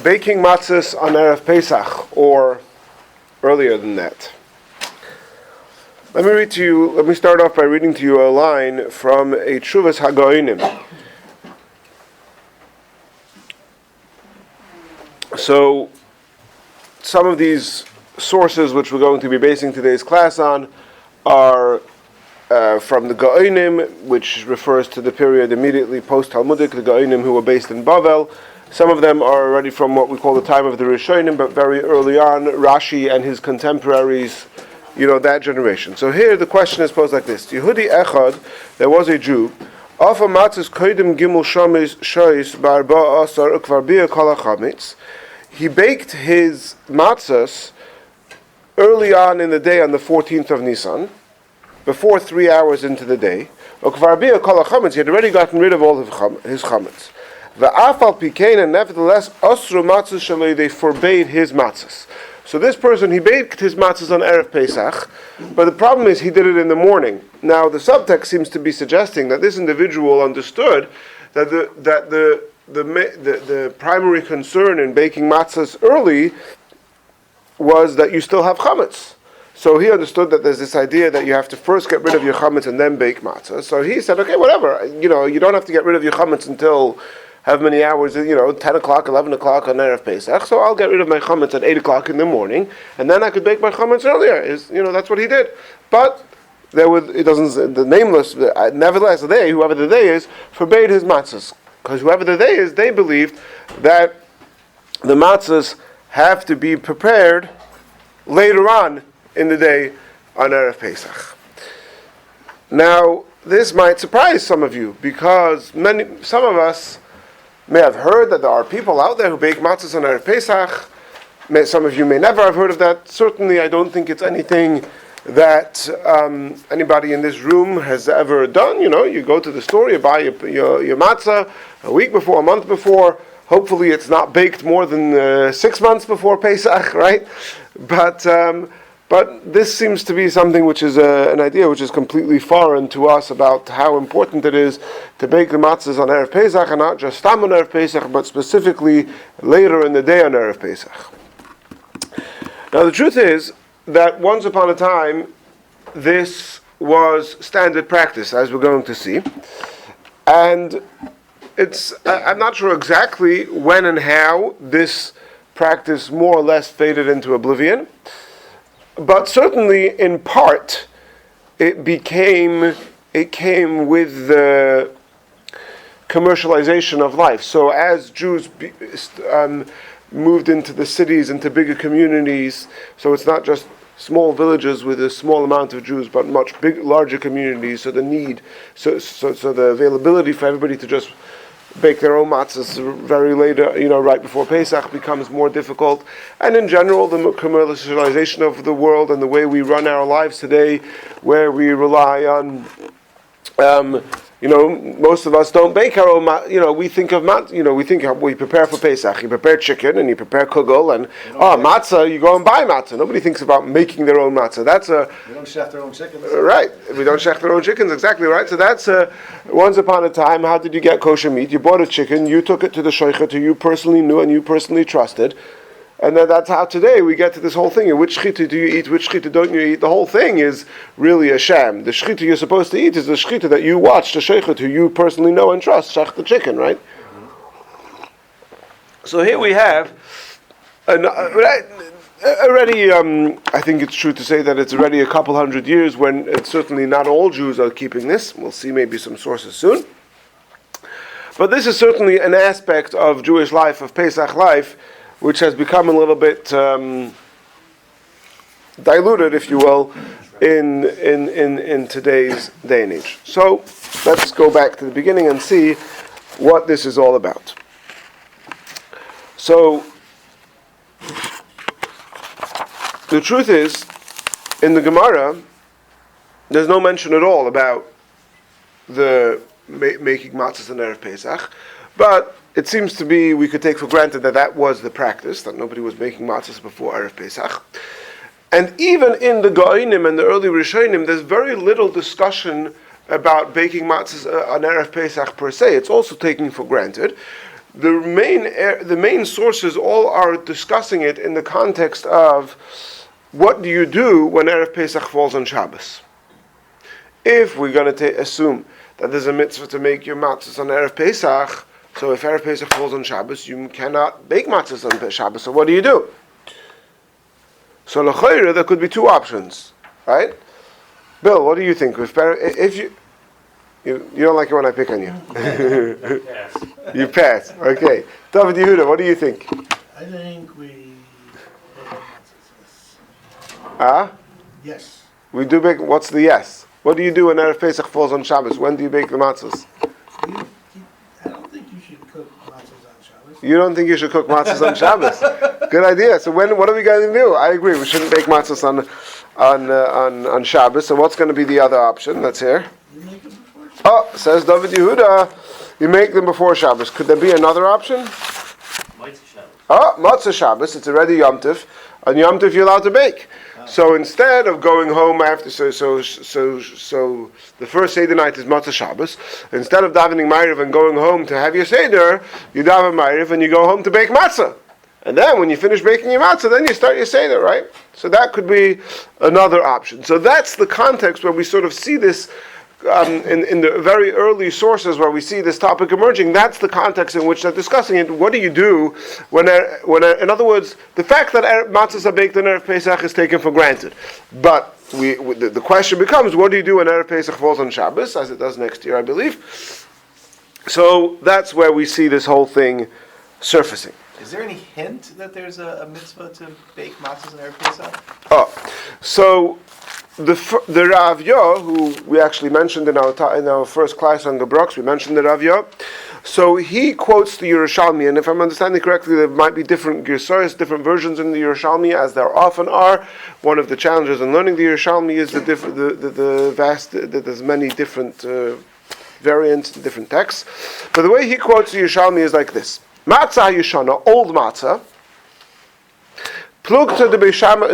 baking matzahs on Erev Pesach, or earlier than that. Let me start off by reading to you a line from a Tshuvas HaGoinim. So, some of these sources which we're going to be basing today's class on are from the Goinim, which refers to the period immediately post-Talmudic, the Goinim who were based in Bavel. Some of them are already from what we call the time of the Rishonim, but very early on, Rashi and his contemporaries, that generation. So here the question is posed like this. Yehudi Echad, there was a Jew, Afa Matzes Koidim Gimel Shois Barba Asar Ukvarbia Kala Chametz. He baked his matzahs early on in the day on the 14th of Nisan, before 3 hours into the day. Ukvarbia Kala Chametz, he had already gotten rid of all of his chametz. Va'afal pikein, and nevertheless, Asru Matzahs Shalei, they forbade his matzahs. So this person, he baked his matzahs on Erev Pesach, but the problem is he did it in the morning. Now the subtext seems to be suggesting that this individual understood that the primary concern in baking matzahs early was that you still have chametz. So he understood that there's this idea that you have to first get rid of your chametz and then bake matzah. So he said, okay, whatever, you don't have to get rid of your chametz until how many hours, 10 o'clock, 11 o'clock on Erev Pesach, so I'll get rid of my chametz at 8 o'clock in the morning, and then I could bake my chametz earlier. That's what he did. But the nameless, nevertheless, whoever the they is, forbade his matzahs. Because whoever the they is, they believed that the matzahs have to be prepared later on in the day on Erev Pesach. Now, this might surprise some of you, because some of us may have heard that there are people out there who bake matzahs on Erev Pesach. Some of you may never have heard of that. Certainly, I don't think it's anything that anybody in this room has ever done. You go to the store, you buy your matzah a week before, a month before. Hopefully, it's not baked more than 6 months before Pesach, right? But this seems to be something which is an idea which is completely foreign to us about how important it is to bake the matzahs on Erev Pesach, and not just Stam on Erev Pesach, but specifically later in the day on Erev Pesach. Now the truth is that once upon a time, this was standard practice, as we're going to see. And I'm not sure exactly when and how this practice more or less faded into oblivion. But certainly, in part, it came with the commercialization of life. So as Jews moved into the cities, into bigger communities, so it's not just small villages with a small amount of Jews, but much larger communities. So the availability for everybody to just bake their own matzahs very later, right before Pesach, becomes more difficult. And in general, the commercialization of the world and the way we run our lives today, where we rely on, most of us don't bake our own we think of we prepare for Pesach. You prepare chicken and you prepare kugel and matzah, you go and buy matzah. Nobody thinks about making their own matzah. We don't shech their own chickens. Right. We don't shech their own chickens, exactly right. So that's once upon a time, how did you get kosher meat? You bought a chicken, you took it to the shochet who you personally knew and you personally trusted. And then that's how today we get to this whole thing. Which shchita do you eat? Which shchita don't you eat? The whole thing is really a sham. The shchita you're supposed to eat is the shchita that you watch, the shochet who you personally know and trust, shech the chicken, right? So here we have, already, I think it's true to say that it's already a couple hundred years when it's certainly not all Jews are keeping this. We'll see maybe some sources soon. But this is certainly an aspect of Jewish life, of Pesach life, which has become a little bit diluted, if you will, in today's day and age. So let's go back to the beginning and see what this is all about. So the truth is, in the Gemara, there's no mention at all about the making matzahs on Erev Pesach, but it seems to be, we could take for granted that was the practice, that nobody was making matzahs before Erev Pesach. And even in the Goinim and the early Rishonim, there's very little discussion about baking matzahs on Erev Pesach per se. It's also taken for granted. the main sources all are discussing it in the context of what do you do when Erev Pesach falls on Shabbos. If we're going to assume that there's a mitzvah to make your matzahs on Erev Pesach, so if Erev Pesach falls on Shabbos, you cannot bake matzahs on Shabbos. So what do you do? So l'chayra, there could be two options, right? Bill, what do you think? If you don't like it when I pick on you. You pass. Okay. David Yehuda, what do you think? I think we bake matzahs. Yes. We do bake. What's the yes? What do you do when Erev Pesach falls on Shabbos? When do you bake the matzahs? I don't think you should cook matzahs on Shabbos. You don't think you should cook matzahs on Shabbos? Good idea. So what are we going to do? I agree. We shouldn't bake matzahs on Shabbos. So what's going to be the other option? Let's hear. You make them before Shabbos. Oh, says David Yehuda, you make them before Shabbos. Could there be another option? Matza Shabbos. Oh, Matza Shabbos. It's already Yom Tov. On Yom Tov, you're allowed to bake. So instead of going home after, so the first Seder night is Matza Shabbos. Instead of davening Ma'ariv and going home to have your Seder, you daven Ma'ariv and you go home to bake matzah. And then when you finish baking your matzah, then you start your Seder, right? So that could be another option. So that's the context where we sort of see this in the very early sources where we see this topic emerging. That's the context in which they're discussing it. What do you do when in other words, the fact that matzahs are baked on Erev Pesach is taken for granted. But the question becomes, what do you do when Erev Pesach falls on Shabbos, as it does next year, I believe? So that's where we see this whole thing surfacing. Is there any hint that there's a mitzvah to bake matzahs on Erev Pesach? Oh, so the Rav Yah, who we actually mentioned in our first class on the Brooks, we mentioned the Rav Yah. So he quotes the Yerushalmi, and if I'm understanding correctly, there might be different Gersois, different versions in the Yerushalmi, as there often are. One of the challenges in learning the Yerushalmi is the vast that there's many different variants, different texts. But the way he quotes the Yerushalmi is like this: Matzah Yeshana, old matzah. Plukta de Beishama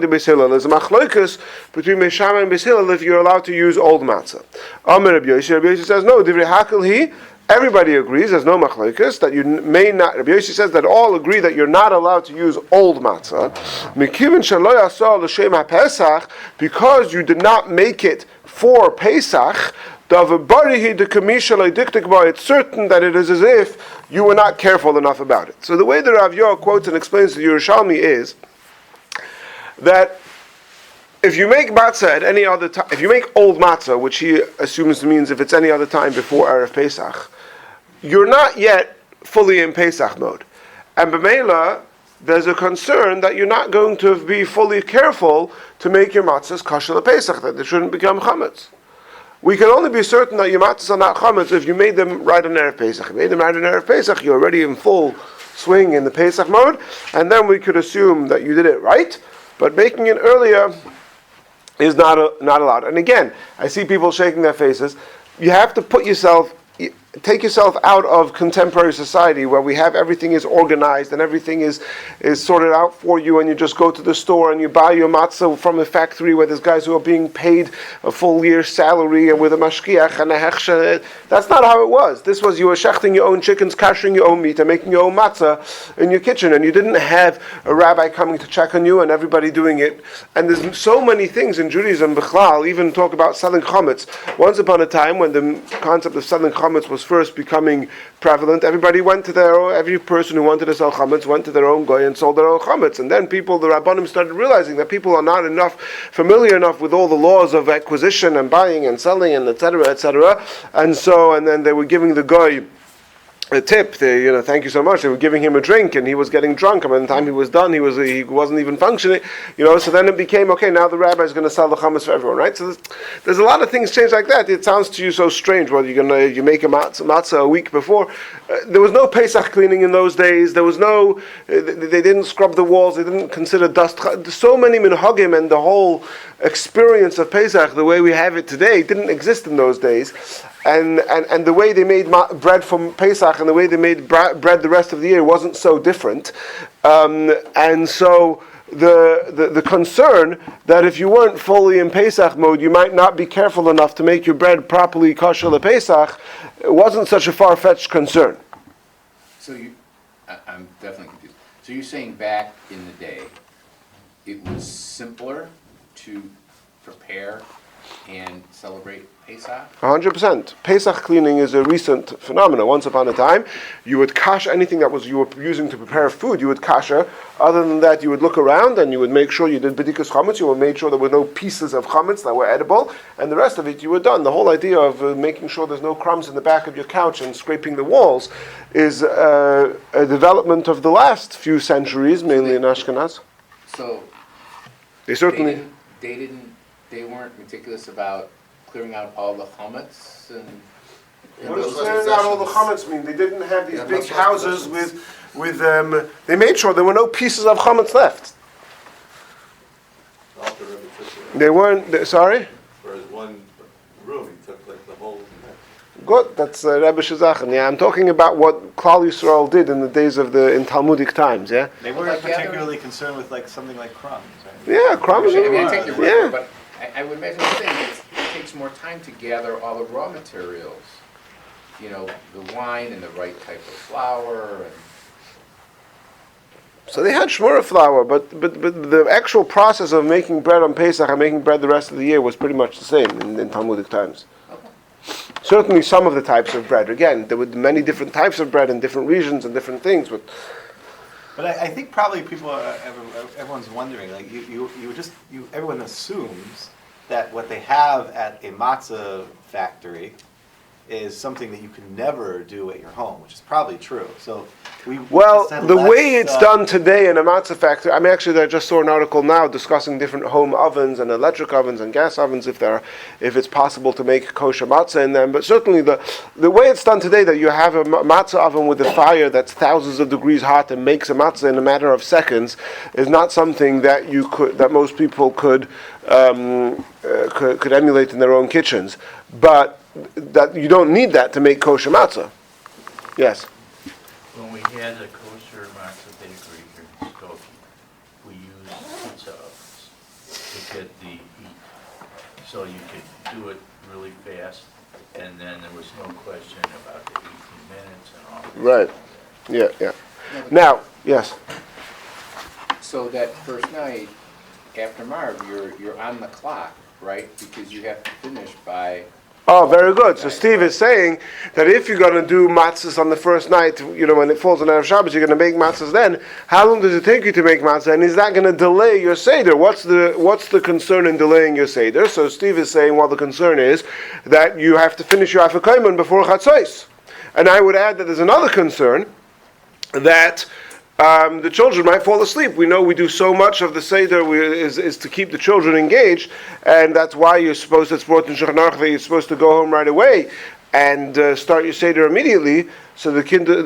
de Beis Hillel. There's a machlokas between Beis Shammai and Beis Hillel if you're allowed to use old matzah. Amar Rabbi Yosi says no. Divrei Hakel hi. Everybody agrees. There's no machlokas that you may not. Rabbi Yosi says that all agree that you're not allowed to use old matzah. Mikivin shelo yaseh l'shem haPesach, because you did not make it for Pesach. It's certain that it is as if you were not careful enough about it. So the way the Rav Yah quotes and explains the Yerushalmi is that if you make matzah at any other time, if you make old matzah, which he assumes means if it's any other time before Erev Pesach, you're not yet fully in Pesach mode. And b'meila, there's a concern that you're not going to be fully careful to make your matzahs kosher l'Pesach, that they shouldn't become chametz. We can only be certain that your matzahs are not chametz if you made them right on Erev Pesach. If you made them right on Erev Pesach, you're already in full swing in the Pesach mode, and then we could assume that you did it right, but making it earlier is not allowed. And again, I see people shaking their faces. You have to take yourself out of contemporary society where we have everything is organized and everything is sorted out for you, and you just go to the store and you buy your matzah from a factory where there's guys who are being paid a full year's salary and with a mashkiach and a hechsher. That's not how it was. This was you were shechting your own chickens, kashering your own meat, and making your own matzah in your kitchen, and you didn't have a rabbi coming to check on you and everybody doing it. And there's so many things in Judaism, bichlal, even talk about selling chametz. Once upon a time, when the concept of selling chametz was first becoming prevalent, every person who wanted to sell chametz went to their own goy and sold their own chametz. And then the Rabbanim started realizing that people are not familiar enough with all the laws of acquisition and buying and selling and etc. And then they were giving the goy a tip. Thank you so much. They were giving him a drink, and he was getting drunk. And by the time he was done, he wasn't even functioning. So then it became okay. Now the rabbi is going to sell the chametz for everyone, right? So there's a lot of things change like that. It sounds to you so strange. Whether you make a matzah a week before, there was no Pesach cleaning in those days. There was no. They didn't scrub the walls. They didn't consider dust. So many minhagim, and the whole experience of Pesach, the way we have it today, didn't exist in those days. And the way they made bread from Pesach and the way they made bread the rest of the year wasn't so different. And so the concern that if you weren't fully in Pesach mode, you might not be careful enough to make your bread properly kosher l'Pesach, it wasn't such a far-fetched concern. So I'm definitely confused. So you're saying back in the day, it was simpler to prepare and celebrate Pesach? 100%. Pesach cleaning is a recent phenomenon. Once upon a time, you would kash anything that you were using to prepare food, you would kasher. Other than that, you would look around and you would make sure you did bedikas chametz, you would make sure there were no pieces of chametz that were edible, and the rest of it you were done. The whole idea of making sure there's no crumbs in the back of your couch and scraping the walls is a development of the last few centuries, mainly in Ashkenaz. So They certainly... they weren't meticulous about clearing out all the chametz and What does clearing out all the chametz mean? They didn't have these big houses with they made sure there were no pieces of chametz left. They weren't. Sorry. For his one room, he took like the whole. Good. That's Rebbe Shazachan. Yeah, I'm talking about what Klal Yisrael did in the days of in Talmudic times. Yeah. They weren't particularly concerned with like something like crumbs, right? Yeah, crumbs. I mean, I take your word Yeah. for it, but I would imagine the thing is it takes more time to gather all the raw materials. You know, the wine and the right type of flour and So they had shmura flour, but the actual process of making bread on Pesach and making bread the rest of the year was pretty much the same in Talmudic times. Certainly some of the types of bread. Again, there were many different types of bread in different regions and different things. But I think probably everyone's wondering, like everyone assumes that what they have at a matzah factory is something that you can never do at your home, which is probably true. So the way it's done today in a matzah factory, I mean, actually, I just saw an article now discussing different home ovens and electric ovens and gas ovens, if it's possible to make kosher matzah in them. But certainly, the way it's done today, that you have a matzah oven with a fire that's thousands of degrees hot and makes a matzah in a matter of seconds, is not something that most people could emulate in their own kitchens. But that you don't need that to make kosher matzah. Yes. When we had a kosher matzah bakery here in Skokie, we used pizza ovens to get the heat. So you could do it really fast, and then there was no question about the 18 minutes and all that. Right. Yeah. Now, yes. so that first night after Marv, you're on the clock, right? Because you have to finish by. Oh, very good. So Steve is saying that if you're going to do matzahs on the first night, when it falls on Erev Shabbos, you're going to make matzahs then. How long does it take you to make matzah? And is that going to delay your Seder? What's the concern in delaying your Seder? So Steve is saying, well, the concern is that you have to finish your Afikoyman before Chatzos. And I would add that there's another concern that the children might fall asleep. We know we do so much of the Seder is to keep the children engaged, and that's why it's brought in Shulchan Aruch that you're supposed to go home right away and start your Seder immediately, so the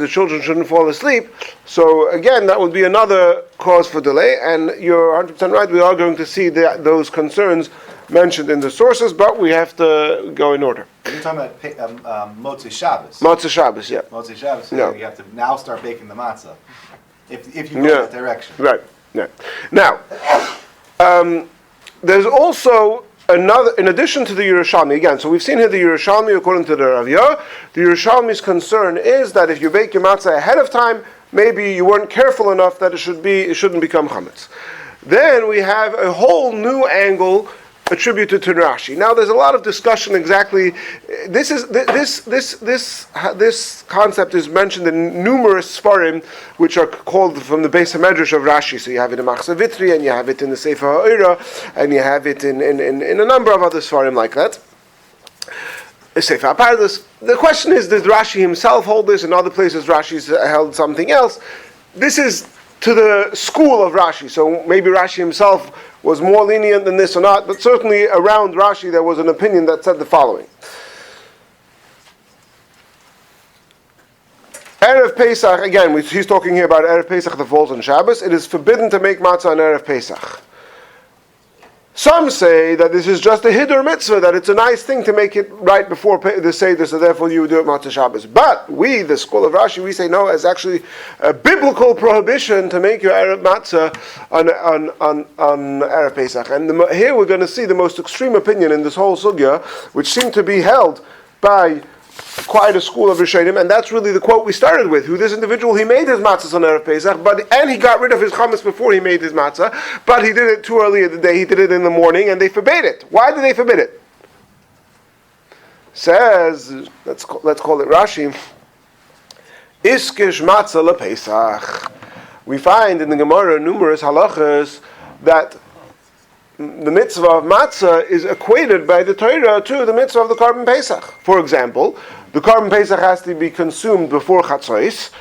children shouldn't fall asleep. So again, that would be another cause for delay, and you're 100% right, we are going to see those concerns mentioned in the sources, but we have to go in order. You're talking about Motzei Shabbos. Motzei Shabbos, yeah. Motzei Shabbos, so No. you have to now start baking the matzah. If you go that direction. Right. Yeah. Now, there's also another, in addition to the Yerushalmi, again, so we've seen here the Yerushalmi according to the Rav Yah. The Yerushalmi's concern is that if you bake your matzah ahead of time, maybe you weren't careful enough that it shouldn't become chametz. Then we have a whole new angle attributed to Rashi. Now, there's a lot of discussion exactly. This concept is mentioned in numerous Sfarim, which are called from the Beis HaMedrash of Rashi. So you have it in Machzor Vitri, and you have it in the Sefer HaOira, and you have it in a number of other Sfarim like that. Sefer HaPardos. The question is, did Rashi himself hold this? In other places, Rashi's held something else. This is to the school of Rashi. So maybe Rashi himself was more lenient than this or not, but certainly around Rashi there was an opinion that said the following. Erev Pesach, again, he's talking here about Erev Pesach that falls on Shabbos. It is forbidden to make matzah on Erev Pesach. Some say that this is just a hidur mitzvah, that it's a nice thing to make it right before the Seder, so therefore you would do it Matzah Shabbos. But we, the school of Rashi, we say no, it's actually a biblical prohibition to make your Erev Matzah on Erev Pesach. And here we're going to see the most extreme opinion in this whole sugya, which seemed to be held by quite a school of Rishonim, and that's really the quote we started with. Who this individual, he made his matzahs on Erev Pesach, and he got rid of his chametz before he made his matzah, but he did it too early in the day. He did it in the morning, and they forbade it. Why did they forbid it? Says, let's call it Rashi. Iskish matzah lePesach. We find in the Gemara numerous halachas that the mitzvah of matzah is equated by the Torah to the mitzvah of the Korban Pesach. For example, the Korban Pesach has to be consumed before Chatzos,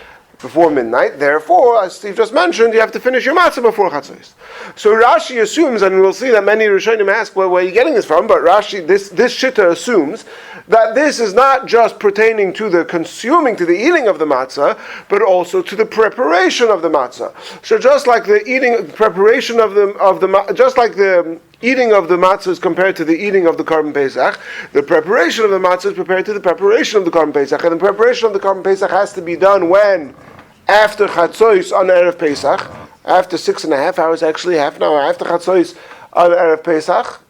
before midnight. Therefore, as Steve just mentioned, you have to finish your matzah before Chatzos. So Rashi assumes, and we'll see that many Rishonim ask, well, where are you getting this from? But Rashi, this shitta assumes that this is not just pertaining to the consuming, to the eating of the matzah, but also to the preparation of the matzah. So just like the eating, preparation of the just like the eating of the matzah is compared to the eating of the Korban Pesach, the preparation of the matzah is compared to the preparation of the Korban Pesach, and the preparation of the Korban Pesach has to be done when? After Chatzos on Erev Pesach, after 6.5 hours, actually half an hour after Chatzos on Erev Pesach.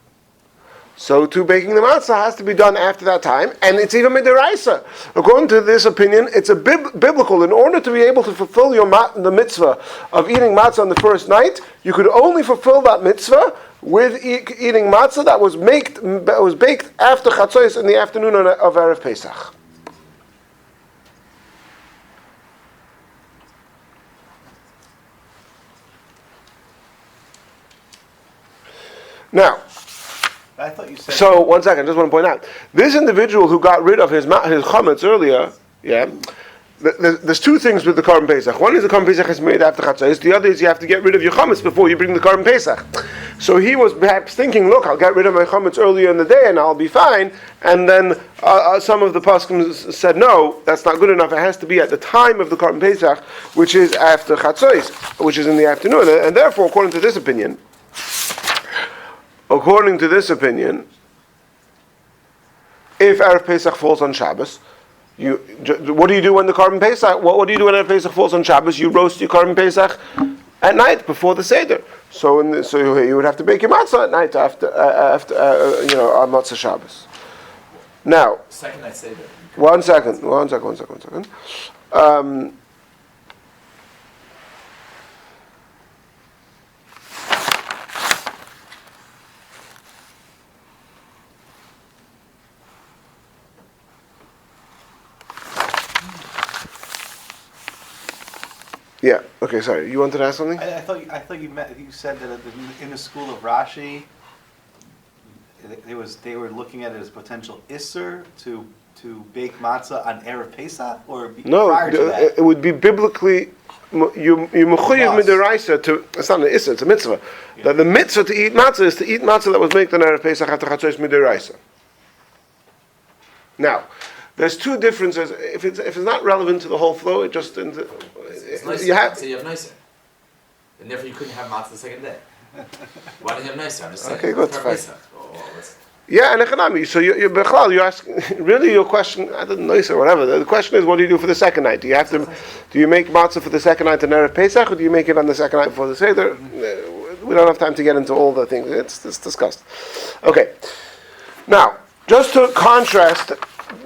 So too, baking the matzah has to be done after that time, and it's even midiraisa. According to this opinion, it's a biblical. In order to be able to fulfill the mitzvah of eating matzah on the first night, you could only fulfill that mitzvah with eating matzah that was baked after Chatzos in the afternoon of Erev Pesach. Now, I thought you said. so 1 second, just want to point out, this individual who got rid of his chametz earlier, there's two things with the Korban Pesach. One is the Korban Pesach is made after Chatzos. The other is you have to get rid of your chametz before you bring the Korban Pesach. So he was perhaps thinking, look, I'll get rid of my chametz earlier in the day and I'll be fine. And then some of the poskim said, no, that's not good enough. It has to be at the time of the Korban Pesach, which is after Chatzos, which is in the afternoon. And therefore, according to this opinion, if Erev Pesach falls on Shabbos, what do you do when the Korban Pesach? What do you do when Erev Pesach falls on Shabbos? You roast your Korban Pesach at night before the Seder. So you would have to bake your matzah at night after on Matzah Shabbos. Now, second night Seder. One second. Yeah. Okay. Sorry. You wanted to ask something? I thought you said that in the school of Rashi, they were looking at it as potential isser to bake matzah on Erev Pesach prior to that. It would be biblically. You mechuyev midiraisa to. It's not an isser. It's a mitzvah. Yeah. That the mitzvah to eat matzah is to eat matzah that was made on Erev Pesach after Chatzos midiraisa. Now, there's two differences. If it's not relevant to the whole flow, it just It's nicer. you have. So you have nicer. And therefore you couldn't have matzah the second day. Why don't you have nicer? I'm just saying. Okay, good, It's fine. Pesach. Yeah, and economy. So you're asking, really your question, I didn't know or whatever. The question is, what do you do for the second night? Do you make matzah for the second night on Erev Pesach, or do you make it on the second night before the Seder? We don't have time to get into all the things. It's discussed. Okay. Now, just to contrast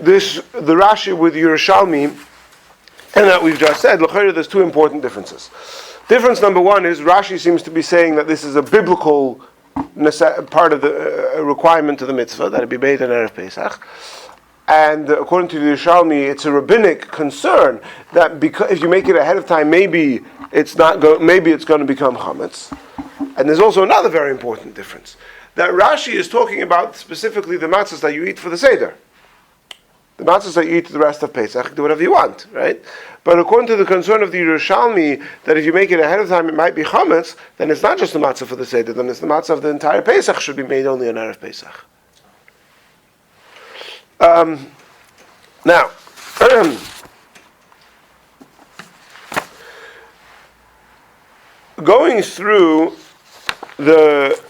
the Rashi with Yerushalmi, and that we've just said, there's two important differences. Difference number one is Rashi seems to be saying that this is a biblical part of the requirement of the mitzvah, that it be made in Erev Pesach. And according to the Yerushalmi, it's a rabbinic concern that because if you make it ahead of time, maybe it's going to become chametz. And there's also another very important difference, that Rashi is talking about specifically the matzahs that you eat for the Seder. The matzahs that you eat the rest of Pesach, do whatever you want, right? But according to the concern of the Yerushalmi, that if you make it ahead of time, it might be chametz, then it's not just the matzah for the Seder, then it's the matzah of the entire Pesach should be made only on Erev Pesach. Now, going through the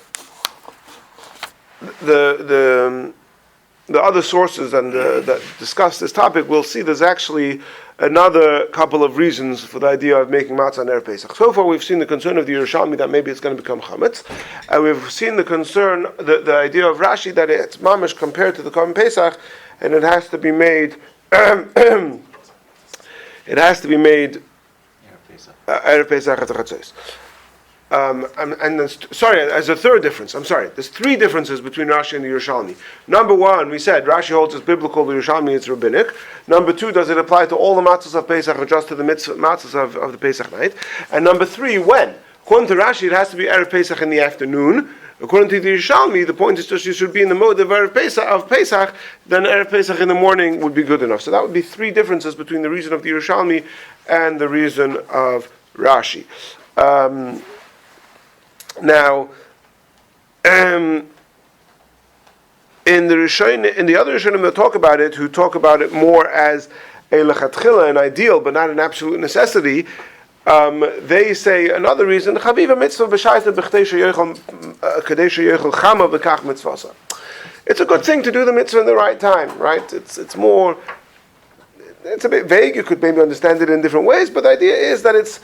other sources that discuss this topic, we'll see there's actually another couple of reasons for the idea of making matzah on Erev Pesach. So far, we've seen the concern of the Yerushalmi that maybe it's going to become chametz, and we've seen the idea of Rashi that it's mamish compared to the Korban Pesach, and it has to be made it has to be made Erev Pesach at Chatzos. And then, sorry, as a third difference, I'm sorry, there's three differences between Rashi and the Yerushalmi. Number one, we said Rashi holds it's biblical, the Yerushalmi it's rabbinic. Number two, does it apply to all the matzahs of Pesach or just to the matzahs of the Pesach night? And number three, when? According to Rashi, it has to be Erev Pesach in the afternoon. According to the Yerushalmi, the point is just you should be in the mode of Erev Pesach, then Erev Pesach in the morning would be good enough. So that would be three differences between the reason of the Yerushalmi and the reason of Rashi. Now, in the other Rishonim that talk about it, who talk about it more as a lechatchila, an ideal, but not an absolute necessity, they say another reason, Chaviva mitzvah b'shayta b'chtei sheyechel chama v'kach mitzvasa. It's a good thing to do the mitzvah in the right time, right? It's a bit vague. You could maybe understand it in different ways, but the idea is that it's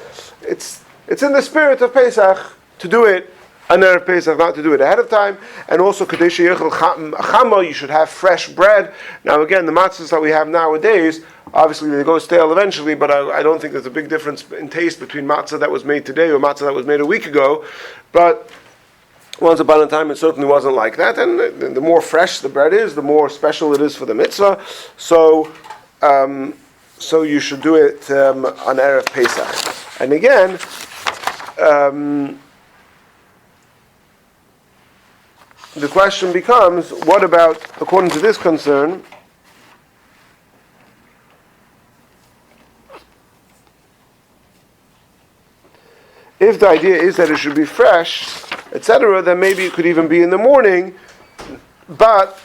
in the spirit of Pesach to do it on Erev Pesach, not to do it ahead of time. And also, Kadesh Yechel Chama, you should have fresh bread. Now again, the matzahs that we have nowadays, obviously they go stale eventually, but I don't think there's a big difference in taste between matzah that was made today or matzah that was made a week ago. But once upon a time, it certainly wasn't like that. And the more fresh the bread is, the more special it is for the mitzvah. So you should do it on Erev Pesach. And again, the question becomes, what about, according to this concern, if the idea is that it should be fresh, etc., then maybe it could even be in the morning, but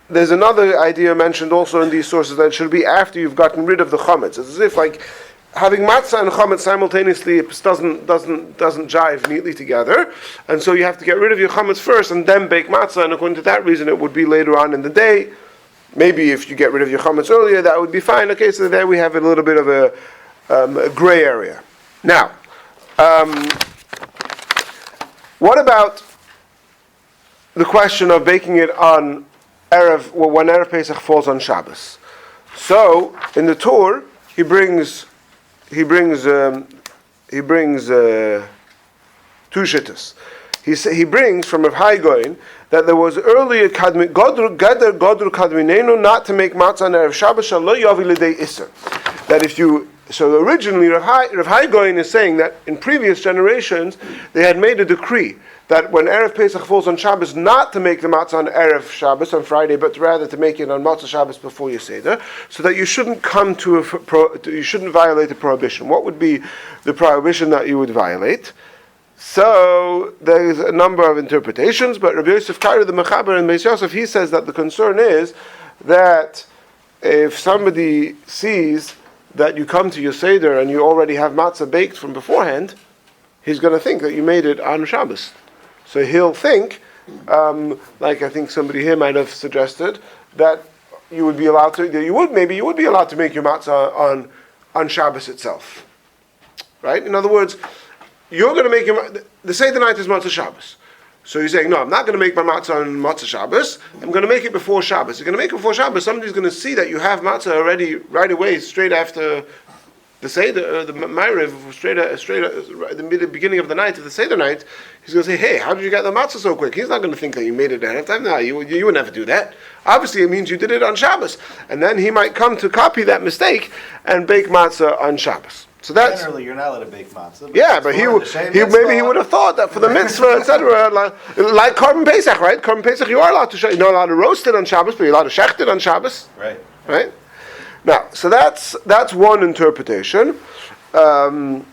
there's another idea mentioned also in these sources that it should be after you've gotten rid of the chametz. It's as if like having matzah and chametz simultaneously doesn't jive neatly together, and so you have to get rid of your chametz first and then bake matzah. And according to that reason, it would be later on in the day. Maybe if you get rid of your chametz earlier, that would be fine. Okay, so there we have a little bit of a gray area. Now, what about the question of baking it on Erev, when Erev Pesach falls on Shabbos? So in the Torah, he brings two shittas. He brings from Rav Haigoin that there was earlier gadol kadminenu not to make matzah on Erev Shabbos shalo yavi l'dei iser. That if you so originally Rav Haigoin is saying that in previous generations they had made a decree that when Erev Pesach falls on Shabbos, not to make the matzah on Erev Shabbos on Friday, but rather to make it on Matzah Shabbos before your Seder, so that you shouldn't come to you shouldn't violate a prohibition. What would be the prohibition that you would violate? So there's a number of interpretations, but Rabbi Yosef Kaira, the Mechaber in Beis Yosef, he says that the concern is that if somebody sees that you come to your Seder and you already have matzah baked from beforehand, he's going to think that you made it on Shabbos. So he'll think, like I think somebody here might have suggested, that you would be allowed to, you would be allowed to make your matzah on Shabbos itself. Right? In other words, you're going to make the Seder night is Matzah Shabbos. So you're saying, no, I'm not going to make my matzah on Matzah Shabbos. I'm going to make it before Shabbos. You're going to make it before Shabbos. Somebody's going to see that you have matzah already right away, straight after the Seder, the Ma'ariv, straight at the beginning of the night, of the Seder night. He's going to say, hey, how did you get the matzah so quick? He's not going to think that you made it ahead of time. No, you would never do that. Obviously, it means you did it on Shabbos. And then he might come to copy that mistake and bake matzah on Shabbos. So that's generally you're not allowed to bake matzah. But he would have thought that for the mitzvah, etc. like Korban Pesach, right? Korban Pesach, you are allowed to you're not allowed to roast it on Shabbos, but you're allowed to shecht it on Shabbos. Right. Now, so that's one interpretation. Another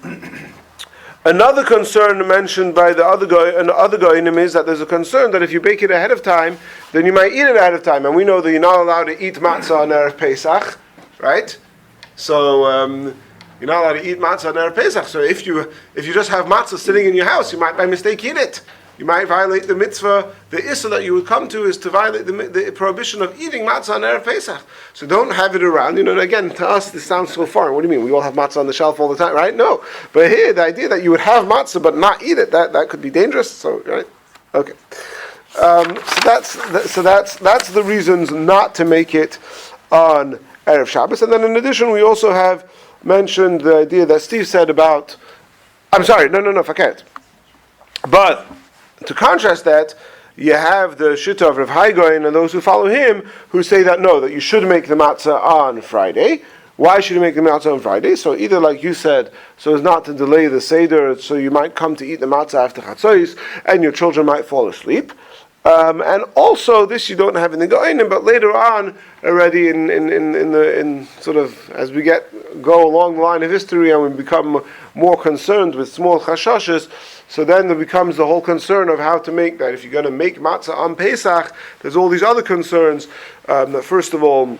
concern mentioned by the other goyim is that there's a concern that if you bake it ahead of time, then you might eat it ahead of time, and we know that you're not allowed to eat matzah on Erev Pesach, right? So you're not allowed to eat matzah on Erev Pesach. So if you just have matzah sitting in your house, you might by mistake eat it. You might violate the mitzvah. The issur that you would come to is to violate the prohibition of eating matzah on Erev Pesach. So don't have it around. Again, to us this sounds so foreign. What do you mean? We all have matzah on the shelf all the time, right? No. But here, the idea that you would have matzah but not eat it, that could be dangerous. So, right? Okay. So that's the reasons not to make it on Erev Shabbos. And then in addition, we also have mentioned the idea that Steve said about, I'm sorry, no, forget. But to contrast that, you have the Shitta of Rav Haigoin and those who follow him who say that no, that you should make the matzah on Friday. Why should you make the matzah on Friday? So either like you said, so as not to delay the Seder, so you might come to eat the matzah after Chatzos, and your children might fall asleep. And also this you don't have in the Goinim, but later on, already in sort of as we go along the line of history and we become more concerned with small chashashes, so then there becomes the whole concern of how to make that. If you're going to make matzah on Pesach, there's all these other concerns. That first of all,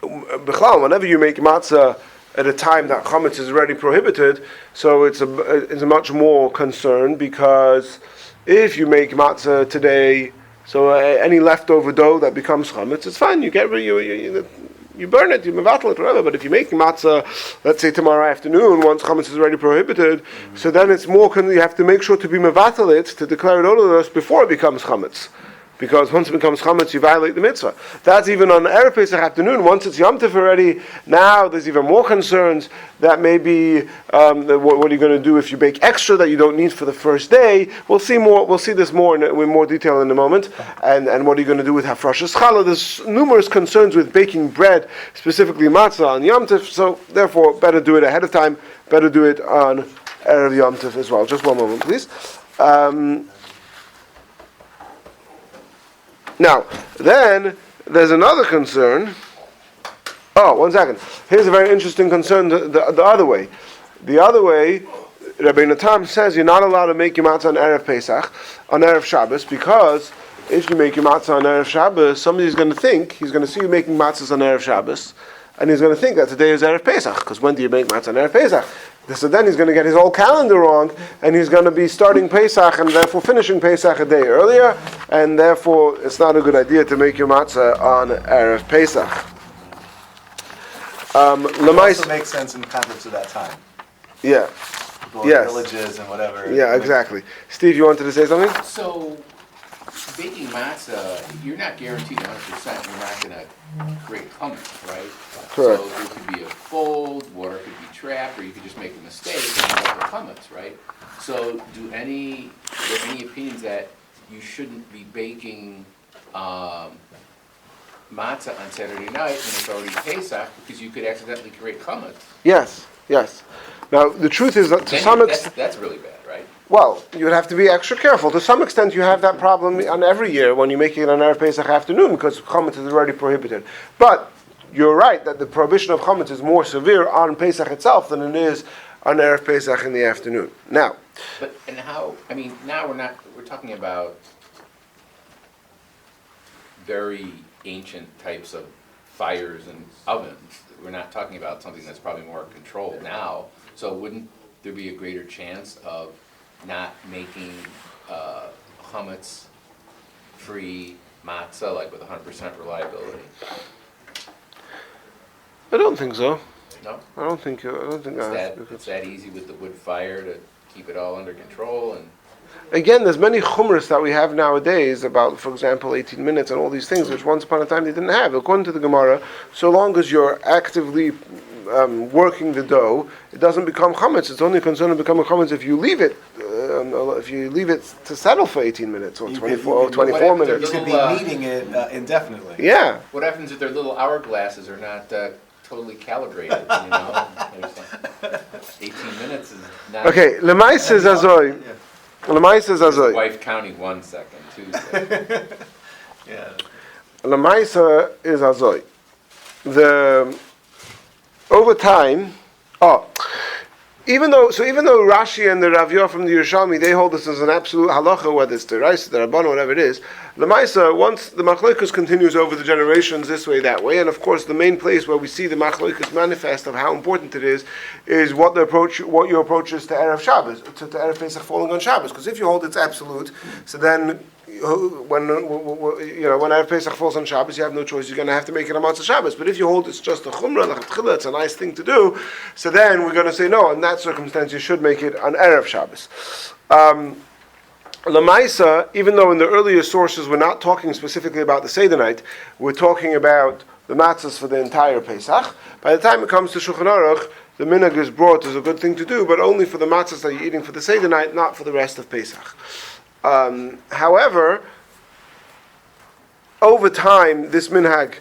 whenever you make matzah at a time that chametz is already prohibited, so it's a much more concern, because if you make matzah today, so any leftover dough that becomes chametz, it's fine. You get you burn it, you mevatel it, whatever. But if you make matzah, let's say tomorrow afternoon, once chametz is already prohibited, so then it's more. You have to make sure to be mevatel it, to declare it odorless before it becomes chametz. Because once it becomes chametz, you violate the mitzvah. That's even on Erev Pesach afternoon. Once it's Yom Tov already, now there's even more concerns that maybe what are you going to do if you bake extra that you don't need for the first day? We'll see more. We'll see this more in more detail in a moment. And what are you going to do with hafrashas challah? There's numerous concerns with baking bread, specifically matzah on Yom Tov. So therefore, better do it ahead of time. Better do it on Erev Yom Tov as well. Just one moment, please. Now, then, there's another concern. Oh, 1 second. Here's a very interesting concern the other way. The other way, Rabbi Natam says you're not allowed to make your matzah on Erev Pesach, on Erev Shabbos, because if you make your matzah on Erev Shabbos, somebody's going to think, he's going to see you making matzahs on Erev Shabbos, and he's going to think that today is Erev Pesach, because when do you make matzah on Erev Pesach? So then he's going to get his whole calendar wrong, and he's going to be starting Pesach and therefore finishing Pesach a day earlier, and therefore it's not a good idea to make your matzah on Erev Pesach. It also makes sense in the context of that time. Yeah. People in Yes. villages and whatever. Yeah, exactly. Steve, you wanted to say something? So, baking matzah, you're not guaranteed 100% you're not going to create hummus, right? Correct. So there could be a fold, water could be trapped, or you could just make a mistake and make the hummus, right? So are there any opinions that you shouldn't be baking matzah on Saturday night when it's already Pesach, because you could accidentally create hummus? Yes. Now, the truth is that to some extent... That's really bad, right? Well, you would have to be extra careful. To some extent, you have that problem on every year when you make it on Erev Pesach afternoon, because chametz is already prohibited. But you're right that the prohibition of chametz is more severe on Pesach itself than it is on Erev Pesach in the afternoon. Now, now we're talking about very ancient types of fires and ovens. We're not talking about something that's probably more controlled now. So wouldn't there be a greater chance of not making chametz-free matzah, like with 100% reliability? I don't think so. No? I don't think It's that easy with the wood fire to keep it all under control? And again, there's many chumras that we have nowadays about, for example, 18 minutes and all these things, which once upon a time they didn't have. According to the Gemara, so long as you're actively working the dough, it doesn't become chametz. It's only concerned to become a chametz if you leave it to settle for 18 minutes or 24 minutes. You could be kneading it indefinitely. Yeah. what happens if their little hourglasses are not totally calibrated, you know? 18 minutes is not... Okay, Lemais is Azoy. Lemais is Azoy. Wife counting 1 second, 2 seconds. Yeah. Lamaisa is Azoy. Over time, even though Rashi and the Rav Yoh from the Yerushalmi, they hold this as an absolute halacha, whether it's the Reis, the Rabban, whatever it is, Lamaisa, once the machlokus continues over the generations this way, that way, and of course the main place where we see the machlokus manifest of how important it is what your approach is to Erev Shabbos, to Erev Pesach falling on Shabbos. Because if you hold it's absolute, so then when Erev Pesach falls on Shabbos, you have no choice. You're going to have to make it on Matza Shabbos. But if you hold it's just a chumrah, like a it's a nice thing to do. So then we're going to say no. In that circumstance, you should make it on Erev Shabbos. Lamaisa, even though in the earlier sources we're not talking specifically about the Seder night, we're talking about the matzahs for the entire Pesach. By the time it comes to Shulchan Aruch, the minhag is brought as a good thing to do, but only for the matzahs that you're eating for the Seder night, not for the rest of Pesach. However, over time, this minhag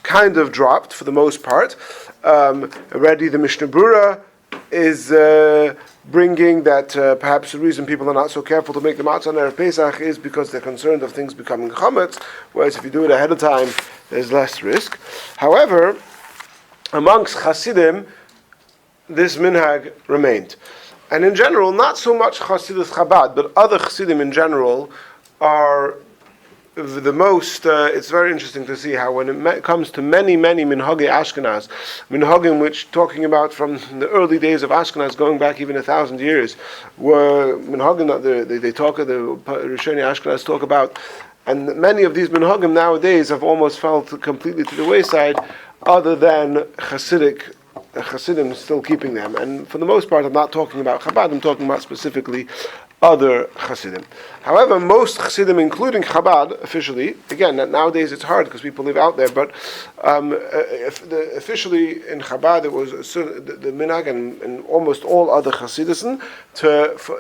kind of dropped for the most part. Already the Mishnah Berurah is bringing that perhaps the reason people are not so careful to make the matzah on Erev Pesach is because they're concerned of things becoming chametz, whereas if you do it ahead of time, there's less risk. However, amongst Hasidim, this minhag remained. And in general, not so much Hasidus Chabad, but other Hasidim in general are the most, it's very interesting to see how when it comes to many minhagi Ashkenaz, minhagim which talking about from the early days of Ashkenaz, going back even 1,000 years, were minhagim that they talk, the Rishoni Ashkenaz talk about, and many of these minhagim nowadays have almost fell completely to the wayside, other than Hasidim still keeping them. And for the most part, I'm not talking about Chabad, I'm talking about specifically other Hasidim. However, most Hasidim, including Chabad, officially, again, nowadays it's hard because people live out there, but officially in Chabad it was the minhag and almost all other Hasidism,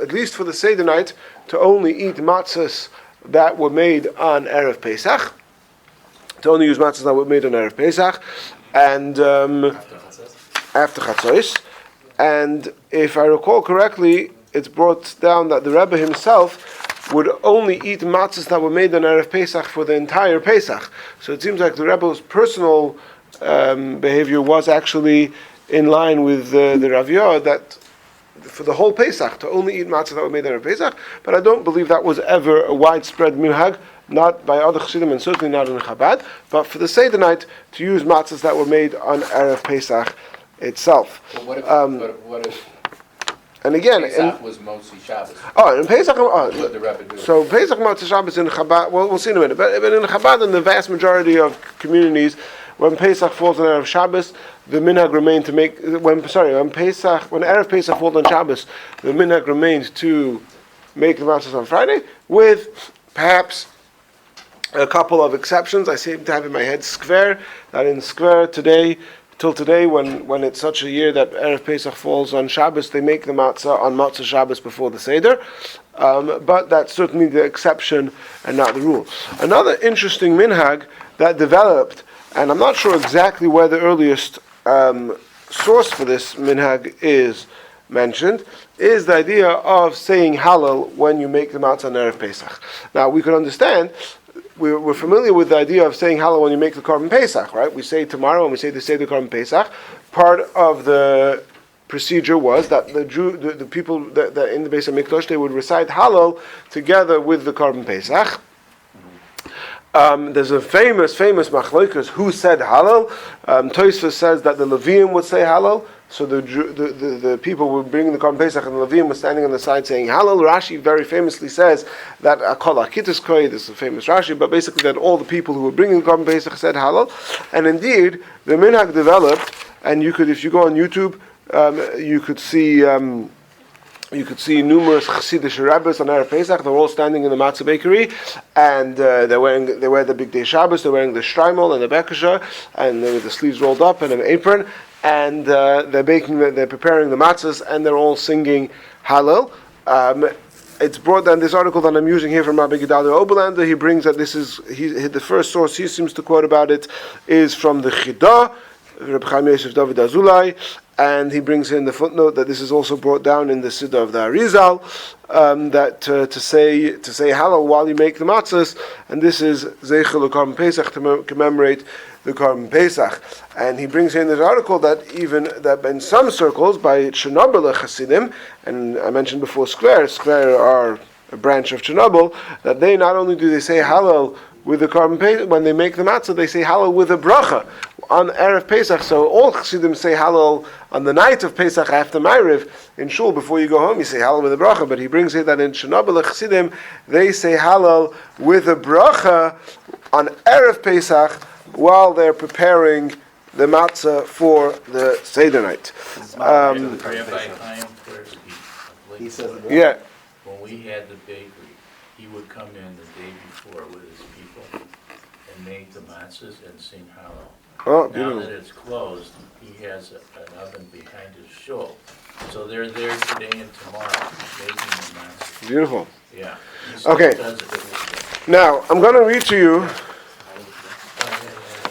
at least for the Seder night, to only eat matzahs that were made on Erev Pesach, to only use matzahs that were made on Erev Pesach, and after Chatzos. And if I recall correctly, it's brought down that the Rebbe himself would only eat matzahs that were made on Erev Pesach for the entire Pesach. So it seems like the Rebbe's personal behavior was actually in line with the Rav Yah, that for the whole Pesach, to only eat matzahs that were made on Erev Pesach. But I don't believe that was ever a widespread minhag, not by other Chassidim and certainly not in Chabad, but for the Seder night, to use matzahs that were made on Erev Pesach itself. But what if and again, Pesach was mostly Shabbos? In Pesach, What did the Rebbe do? so Pesach Matzah Shabbos in Chabad, well, we'll see in a minute, but in Chabad, in the vast majority of communities, when Pesach falls on Erev Shabbos, the minhag remained to make, when Erev Pesach falls on Shabbos, the minhag remained to make the matzahs on Friday, with perhaps a couple of exceptions. I seem to have in my head Skver, that in Skver till today, when it's such a year that Erev Pesach falls on Shabbos, they make the matzah on Matzah Shabbos before the Seder. But that's certainly the exception and not the rule. Another interesting minhag that developed, and I'm not sure exactly where the earliest source for this minhag is mentioned, is the idea of saying Hallel when you make the matzah on Erev Pesach. Now, we can understand, we're familiar with the idea of saying Hallel when you make the Korban Pesach, right? We say tomorrow when we say the Korban Pesach. Part of the procedure was that the people that in the Beis HaMikdash, they would recite Hallel together with the Korban Pesach. There's a famous machlokas who said Hallel. Tosfos says that the Leviim would say Hallel. So the people were bringing the Korban Pesach, and the Leviim was standing on the side saying Hallel. Rashi very famously says that Akol Akitis Koi, this is a famous Rashi, but basically that all the people who were bringing the Korban Pesach said Hallel. And indeed, the minhag developed, and you could, if you go on YouTube, you could see numerous Chassidish rabbis on Erev Pesach. They're all standing in the matzah bakery, and they wear the big day Shabbos. They're wearing the shtreimel and the bekasha, and with the sleeves rolled up and an apron, and they're preparing the matzahs, and they're all singing Hallel. It's brought down, this article that I'm using here from Rabbi Gedalia Oberlander. He brings that the first source he seems to quote about it is from the Chidah, Rabbi Chaim Yosef David Azulai, and he brings in the footnote that this is also brought down in the Siddur of the Arizal, that to say Hallel while you make the matzahs, and this is Zeichel Korban Pesach, to commemorate the Korban Pesach. And he brings in this article that even that in some circles by Chernobyl Hasidim, and I mentioned before Skver are a branch of Chernobyl, that they not only do they say Hallel with the Korban Pesach, when they make the matzah, they say Hallel with a bracha on Erev Pesach. So all Chassidim say Hallel on the night of Pesach after Ma'ariv in Shul. Before you go home, you say Hallel with a bracha. But he brings it that in Chernobyl Chassidim, they say Hallel with a bracha on Erev Pesach while they're preparing the matzah for the Seder night. Rabbi Chaim Tversky, He says it. Yeah. when we had the bakery, he would come in the day before with his people and make the matzahs and sing Hallel. Oh, Now beautiful. that it's closed, he has an oven behind his shul. So they're there today and tomorrow, making the matzah. Beautiful. Yeah. He still Okay. does it this way. Now, I'm going to read to you.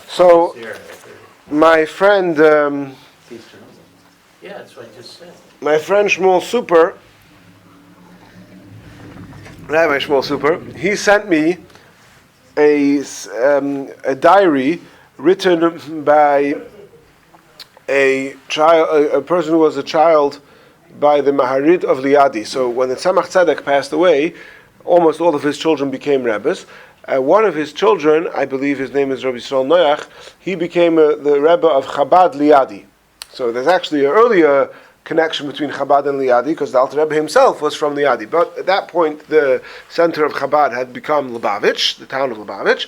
So, There, my friend, yeah, that's what I just said. my friend Shmuel Super, Rabbi Shmuel Super, he sent me a diary written by a child, a person who was a child by the Maharid of Liadi. So when the Tzemach Tzedek passed away, almost all of his children became Rebbes. One of his children, I believe his name is Rabbi Yisrael Noach, he became the Rebbe of Chabad Liadi. So there's actually an earlier connection between Chabad and Liadi, because the Alter Rebbe himself was from Liadi. But at that point, the center of Chabad had become Lubavitch, the town of Lubavitch.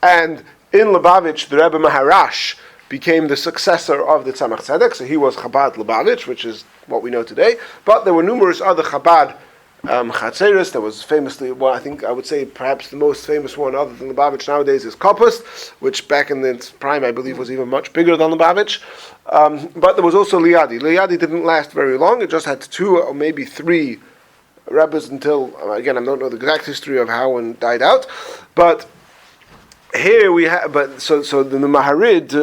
And in Lubavitch, the Rebbe Maharash became the successor of the Tzemach Tzedek, so he was Chabad Lubavitch, which is what we know today. But there were numerous other Chabad Chatzeris. There was famously, well, I think I would say perhaps the most famous one other than Lubavitch nowadays is Kopust, which back in its prime I believe was even much bigger than Lubavitch. But there was also Liadi. Liadi didn't last very long. It just had 2 or maybe 3 Rebbes until, again, I don't know the exact history of how one died out. But here we have, so the Maharid,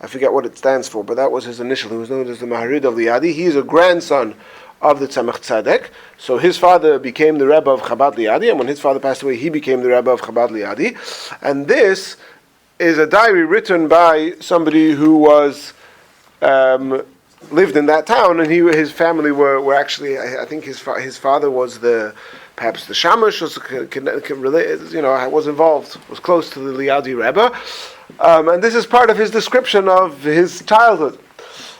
I forget what it stands for, but that was his initial. He was known as the Maharid of Liadi. He is a grandson of the Tzemach Tzedek. So his father became the Rebbe of Chabad Liadi, and when his father passed away, he became the Rebbe of Chabad Liadi. And this is a diary written by somebody who was lived in that town, and his family were actually, I think his father was perhaps the Shamash, was involved, was close to the Liadi Rebbe. And this is part of his description of his childhood.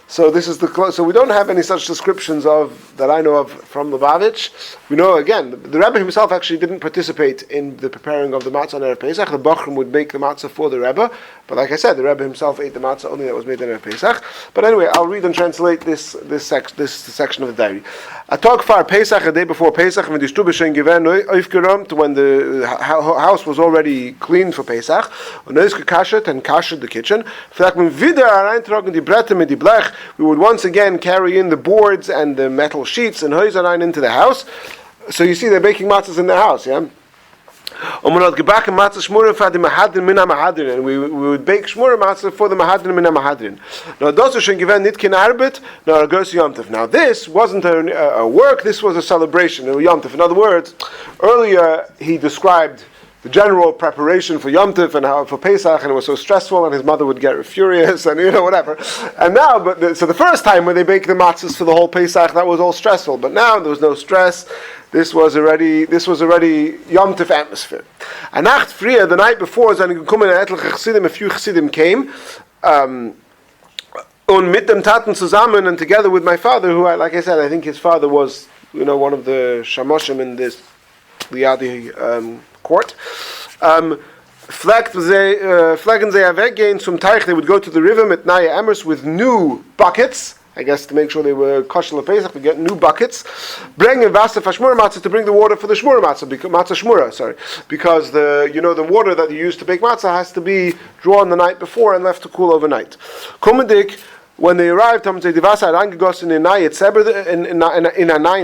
So this is so we don't have any such descriptions that I know of from Lubavitch. We know again the Rebbe himself actually didn't participate in the preparing of the matzah on Erev Pesach. The Bachrim would make the matzah for the Rebbe, but like I said, the Rebbe himself ate the matzah only that was made on Erev Pesach. But anyway, I'll read and translate this section of the diary. A tag far Pesach, a day before Pesach, when the Stube schon gewesen aufgeräumt, when the house was already cleaned for Pesach, und es gekashet and kashet the kitchen. Vielleicht man wieder reintragen die Bretter mit die Blech. We would once again carry in the boards and the metal sheets and Häuserein into the house. So you see, they're baking matzahs in the house, yeah? And we would bake shmura matzah for the mahadrin min mahadrin. Now this wasn't a work, this was a celebration, a Yom Tov. In other words, earlier he described the general preparation for Yom Tov and how for Pesach, and it was so stressful, and his mother would get furious, and whatever. And now, so the first time when they baked the matzahs for the whole Pesach, that was all stressful. But now there was no stress. This was already Yom Tov atmosphere. A Nacht früher, the night before, a few Chassidim came, und mit dem Taten zusammen, and together with my father, who, like I said, I think his father was, one of the shamoshim in this Liadi court. Flecken sie weggehen zum Teich. They would go to the river mit neue Emmers with new buckets. I guess to make sure they were kosher Pesach, we get new buckets. Bringen Wasser for Shmura Matzah, to bring the water for the Shmura Matzah, Matzah Shmura, because the water that you use to bake matzah has to be drawn the night before and left to cool overnight. Kumendik, when they arrived, in Anayim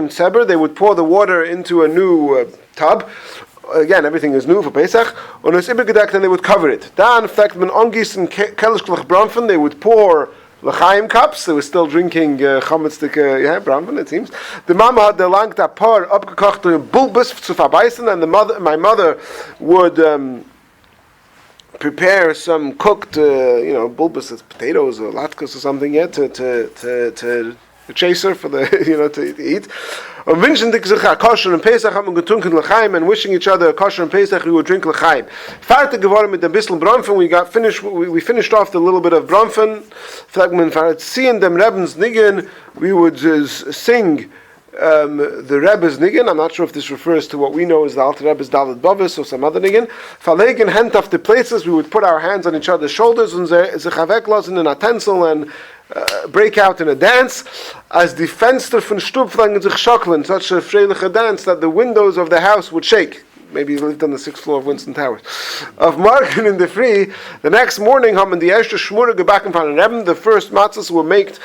Tzeber, they would pour the water into a new tub. Again, everything is new for Pesach. And they would cover it. Then, they would pour L'chaim cups. They were still drinking chametzik, bramvan, it seems. The mama had the lang that par abgekochte bulbus zu verbeißen, and my mother would prepare some cooked, bulbus, potatoes or latkes or something, to chaser for the, to eat. And wishing kosher and Pesach, haben getrunken l'chaim, and wishing each other kosher and Pesach, we would drink l'chaim. Fertig geworden mit ein bisschen bramfen, we finished off the little bit of bramfen. Seeing them Rebbe's nigen, we would sing the Rebbe's nigen. I'm not sure if this refers to what we know as the Alter Rebbe's Dalet Bavis or some other nigen. Verlegen hand of the places, we would put our hands on each other's shoulders and in an utensil and break out in a dance. As the Fenster von Stub fangen sich schocklen, such a freiliche dance that the windows of the house would shake. Maybe he lived on the 6th floor of Winston Towers. Of Morgen in the free, the next morning, haben die erste Schmure gebacken von Rebbe. The first matzahs were baked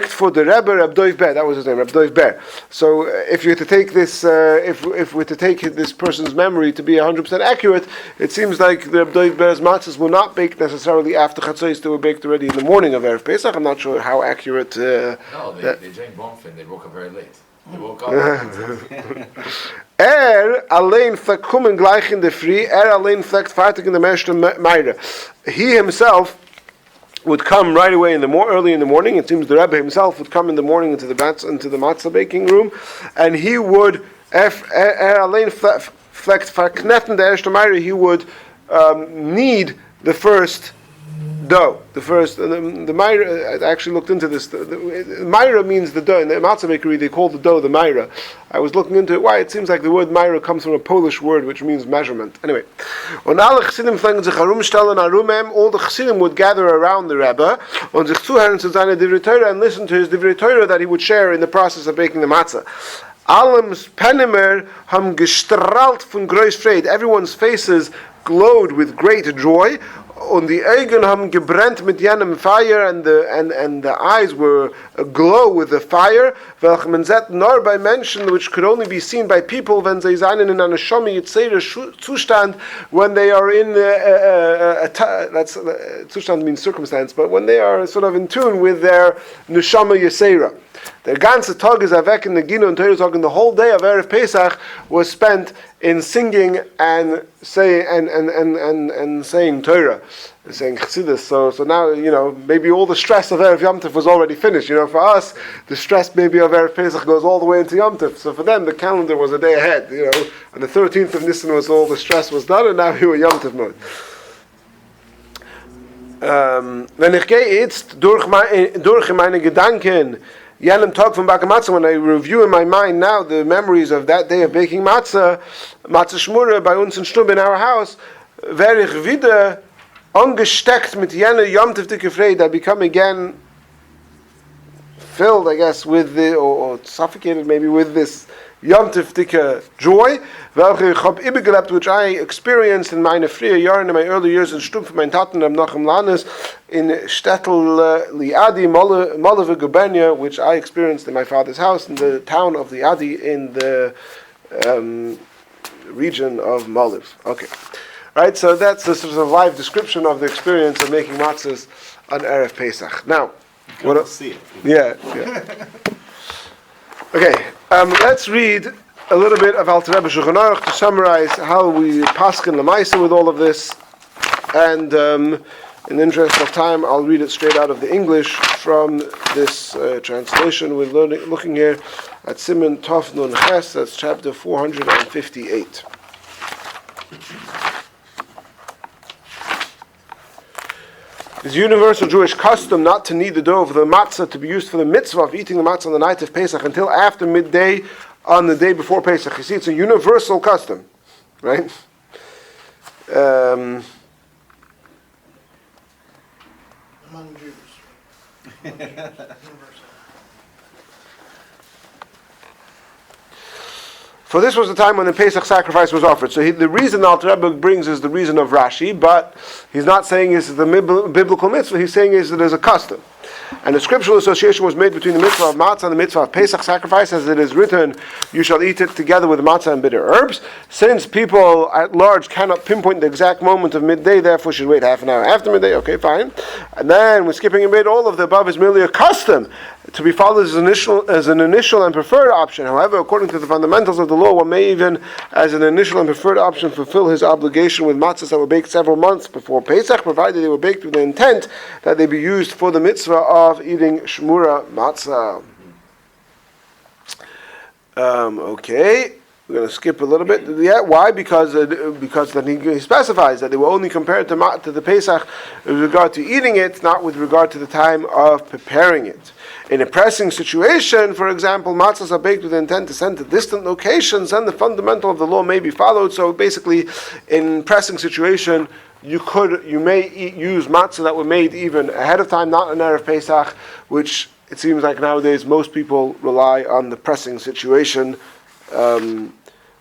for the Rebbe, Reb Doiv Ber. That was his name, Reb Doiv Ber. So if you were to take this, if we're to take this person's memory to be 100% accurate, it seems like the Reb Doiv Ber's matzahs were not baked necessarily after Chatzos. They were baked already in the morning of Erev Pesach. I'm not sure how accurate. No, they drank Bonfin. They woke up very late. They woke up. Allein fleckt kommen gleich in the free. Allein fleckt fertig in the Mershte Meire. He himself would come right away early in the morning. It seems the Rebbe himself would come in the morning into the matzah baking room, and he would allein fleckt verknetten der erste Meire. He would knead the first dough. The Meira, I actually looked into this. The Meira means the dough. In the matzah bakery, they call the dough the Meira. I was looking into it. Why? It seems like the word Meira comes from a Polish word which means measurement. Anyway. All the Chassidim would gather around the Rebbe and listen to his Divrei Torah that he would share in the process of baking the matzah. Allem's Penimer ham gestrahlt von groß Freude. Everyone's faces glowed with great joy. Und die Augen haben gebrannt mit jenem fire, and the eyes were aglow with the fire. Welch man sieht nur bei Menschen, which could only be seen by people, wenn sie seien in einer Shomi Yitzere Zustand, when they are in that's Zustand means circumstance, but when they are sort of in tune with their Neshama Yisera. Der ganze Tag is weg in the Gino and Torah talking. The whole day of Erev Pesach was spent in singing and saying and saying Torah, saying Chassidus. So now maybe all the stress of Erev Yom Tov was already finished. For us, the stress maybe of Erev Pesach goes all the way into Yom Tov. So for them, the calendar was a day ahead. On the 13th of Nisan was all the stress was done, and now we were Yom Tov mode. Wenn ich gehe jetzt durch meine Gedanken Yanim Tag from Baka Matzah, when I review in my mind now the memories of that day of baking matzah Shmura bei uns in Stub in our house, werde ich wieder angesteckt mit jener Yom Tov dicke Freude. I become again filled, I guess, with or suffocated maybe with this Yom Tov dicke joy, welche ich hab übergelebt, which I experienced in meine frühe Jahren, in my early years in Stub von meinen Taten am Nachem Landes, in Shtetl Liadi, Molave Gubernיה, which I experienced in my father's house, in the town of Liadi, in the region of Moliv. Okay. Right, so that's a sort of live description of the experience of making matzahs on Erev Pesach. Now, what else? See it. Yeah. Okay, let's read a little bit of Alter Rebbe Shulchan Aruch to summarize how we paskin l'maisa with all of this, and in the interest of time, I'll read it straight out of the English from this translation. We're looking here at Siman Tov Nun Ches, that's chapter 458. It's universal Jewish custom not to knead the dough of the matzah to be used for the mitzvah of eating the matzah on the night of Pesach until after midday on the day before Pesach. You see, it's a universal custom, right? Among Jews. Universal. For this was the time when the Pesach sacrifice was offered. So the reason the Alter Rebbe brings is the reason of Rashi, but he's not saying this is the biblical mitzvah, he's saying is that there's a custom. And the scriptural association was made between the mitzvah of matzah and the mitzvah of Pesach sacrifice, as it is written, you shall eat it together with matzah and bitter herbs. Since people at large cannot pinpoint the exact moment of midday, therefore should wait half an hour after midday. Okay, fine. And then we're skipping a bit. All of the above is merely a custom to be followed as an initial and preferred option. However, according to the fundamentals of the law, one may even, as an initial and preferred option, fulfill his obligation with matzahs that were baked several months before Pesach, provided they were baked with the intent that they be used for the mitzvah of eating shmura matzah. Okay, we're going to skip a little bit. Yeah, why? Because then he specifies that they were only compared to the Pesach with regard to eating it, not with regard to the time of preparing it. In a pressing situation, for example, matzahs are baked with the intent to send to distant locations, and the fundamental of the law may be followed. So basically, in pressing situation, you may use matzah that were made even ahead of time, not in Erev Pesach, which it seems like nowadays most people rely on the pressing situation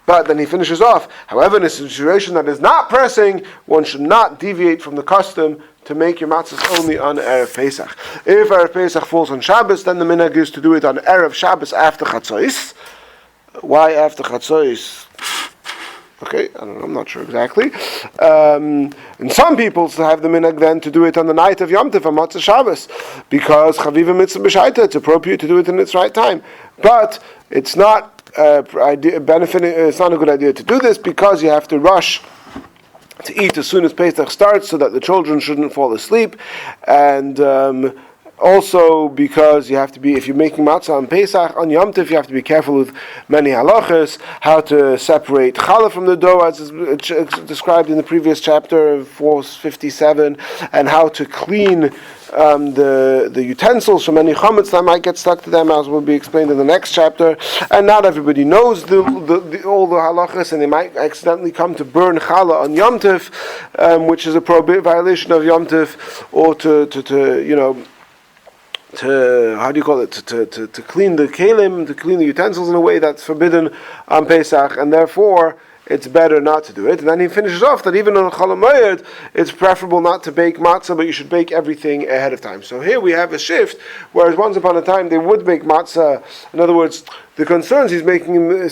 But then he finishes off, however, in a situation that is not pressing, one should not deviate from the custom to make your matzahs only on Erev Pesach. If Erev Pesach falls on Shabbos, then the minhag is to do it on Erev Shabbos after Chatzos. Why after Chatzos? Okay, I don't know, I'm not sure exactly. And some people have the minhag then to do it on the night of Yom Tov on Matzah Shabbos, because Chaviva Mitzvah B'Shaita, it's appropriate to do it in its right time. But it's not it's not a good idea to do this, because you have to rush to eat as soon as Pesach starts so that the children shouldn't fall asleep, and also because you have to be, if you're making matzah on Pesach, on Yom Tov, you have to be careful with many halachas, how to separate challah from the dough, as is described in the previous chapter, 457, and how to clean the utensils from any chametz that might get stuck to them, as will be explained in the next chapter. And not everybody knows all the halachas, and they might accidentally come to burn challah on Yom Tov, which is a violation of Yom Tov, or to how do you call it, to clean the kelim, to clean the utensils in a way that's forbidden on Pesach, and therefore it's better not to do it. And then he finishes off that even on Chol HaMoed, it's preferable not to bake matzah, but you should bake everything ahead of time. So here we have a shift, whereas once upon a time they would bake matzah. In other words, the concerns he's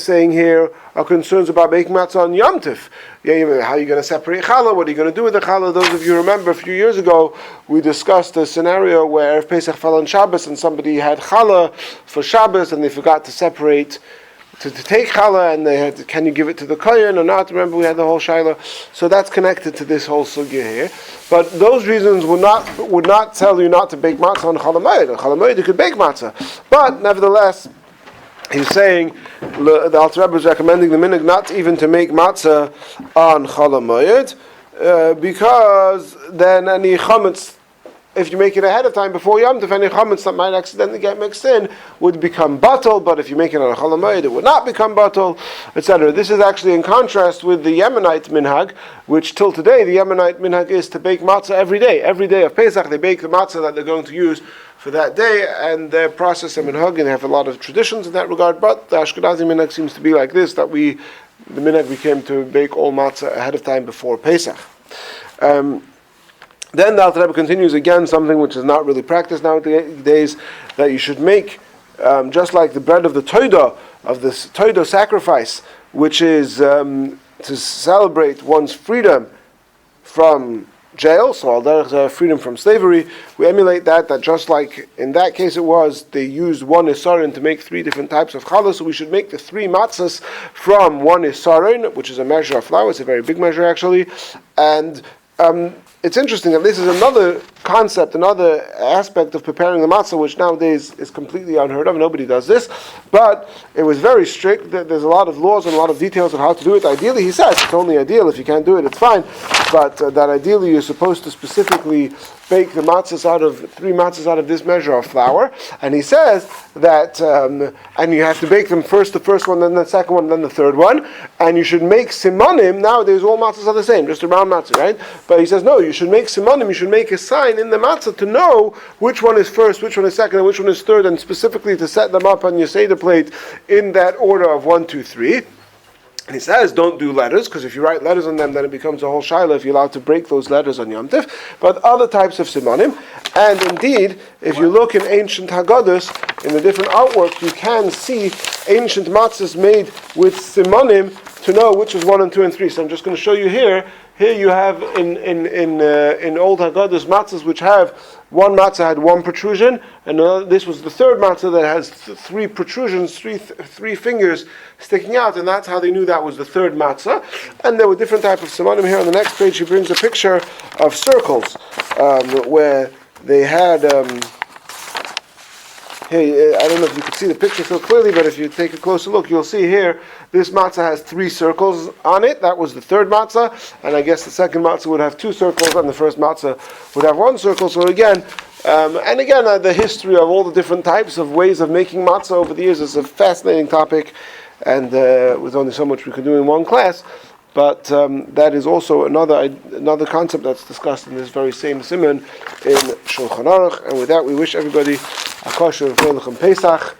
saying here are concerns about baking matzah on Yom Tov. How are you going to separate challah? What are you going to do with the challah? Those of you remember a few years ago, we discussed a scenario where if Pesach fell on Shabbos and somebody had challah for Shabbos and they forgot to separate, to take challah, and they had can you give it to the kohen or not? Remember, we had the whole shaila. So that's connected to this whole sugya here. But those reasons would not tell you not to bake matzah on Chol HaMoed. On Chol HaMoed you could bake matzah, but nevertheless, he's saying the Alter Rebbe is recommending the minhag not even to make matzah on Chol HaMoed, because then any chametz, if you make it ahead of time before Yom Tov, any chametz that might accidentally get mixed in would become batal, but if you make it on a Chol HaMoed, it would not become batal, etc. This is actually in contrast with the Yemenite minhag, which till today the Yemenite minhag is to bake matzah every day. Every day of Pesach they bake the matzah that they're going to use for that day, and their process and minhag, and they have a lot of traditions in that regard, but the Ashkenazi minhag seems to be like this, that the minhag became to bake all matzah ahead of time before Pesach. Then the Alter Rebbe continues again, something which is not really practiced nowadays, that you should make, just like the bread of the Todah, of this Todah sacrifice, which is to celebrate one's freedom from jail, so al freedom from slavery. We emulate that just like in that case it was, they used one isarin to make 3 different types of challah, so we should make the 3 matzahs from one isarin, which is a measure of flour. It's a very big measure actually, and it's interesting that this is another concept, another aspect of preparing the matzah, which nowadays is completely unheard of. Nobody does this, but it was very strict. There's a lot of laws and a lot of details on how to do it. Ideally, he says, it's only ideal. If you can't do it, it's fine. But that ideally you're supposed to specifically bake the matzahs out of 3 matzahs out of this measure of flour. And he says that, and you have to bake them first the first one, then the second one, then the third one. And you should make simonim. Nowadays, all matzahs are the same, just a round matzah, right? But he says, no, you should make simonim. You should make a sign in the matzah to know which one is first, which one is second, and which one is third, and specifically to set them up on your Seder plate in that order of 1, 2, 3. And he says, don't do letters, because if you write letters on them, then it becomes a whole shaila if you're allowed to break those letters on Yom Tov. But other types of simonim, and indeed, if you look in ancient Haggadahs, in the different artwork, you can see ancient matzahs made with simonim to know which is 1 and 2 and 3. So I'm just going to show you here. Here you have in old Haggadahs matzahs which have one matzah had 1 protrusion, and this was the third matzah that has 3 protrusions, three fingers sticking out, and that's how they knew that was the third matzah. And there were different types of simonim. Here on the next page he brings a picture of circles where they had. Here, I don't know if you can see the picture so clearly, but if you take a closer look, you'll see here, this matzah has 3 circles on it. That was the third matzah, and I guess the second matzah would have 2 circles, and the first matzah would have 1 circle. So again, the history of all the different types of ways of making matzah over the years is a fascinating topic, and with only so much we could do in one class. But that is also another concept that's discussed in this very same siman in Shulchan Aruch. And with that, we wish everybody a kosher and freilich Pesach.